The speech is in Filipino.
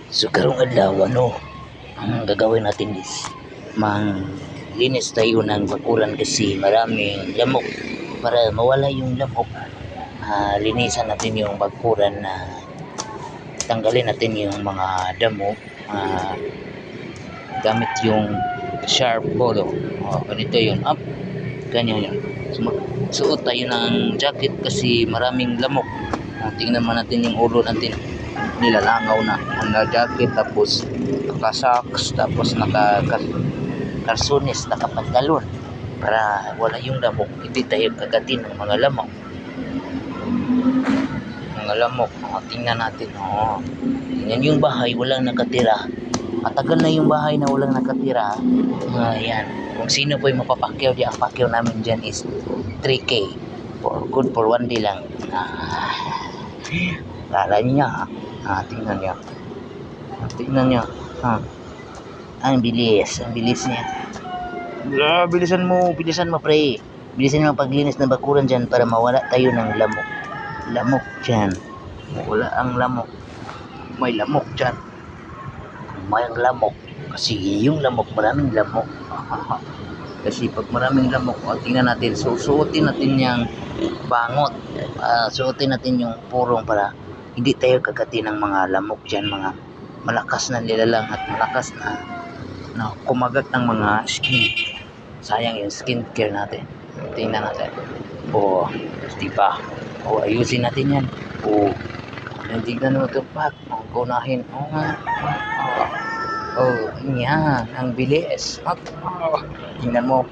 So karong adlaw ang gagawin natin is linis tayo ng bakuran kasi maraming lamok. Para mawala yung lamok, linisan natin yung bakuran na tanggalin natin yung mga damo, gamit yung sharp polo. Ganito yun, up, ganyan yun. So, magsuot tayo ng jacket kasi maraming lamok. Tingnan man natin yung ulo natin, nilalangaw na ang jacket, tapos naka-socks, tapos naka-karsones, naka-pantalon para wala yung lamok, hindi tayo kagatin ng mga lamok. Tingnan natin. Tingnan yung bahay, walang nakatira. Matagal na yung bahay na walang nakatira. Yan. Kung sino po yung mapapakyaw diyan, ang pakyaw namin dyan is 3K. Good for 1 day lang. Kala niya. Tingnan niya. Ang bilis niya. Bilisan mo pre. Bilisan mo paglinis ng bakuran dyan para mawala tayo ng lamok dyan. Wala ang lamok. May lamok dyan. May lamok. Kasi yung lamok, maraming lamok. Kasi pag maraming lamok, tingnan natin. Suotin natin yung bangot. Suotin natin yung purong para hindi tayo kagati ng mga lamok dyan. Mga malakas na nilalang at malakas na kumagat ng mga skin. Sayang yung skin care natin. Tingnan natin. Diba? Ayusin natin yan. Tingnan mo ito, Pak. Ang kunahin. Yan. Ang bilis. Tingnan mo.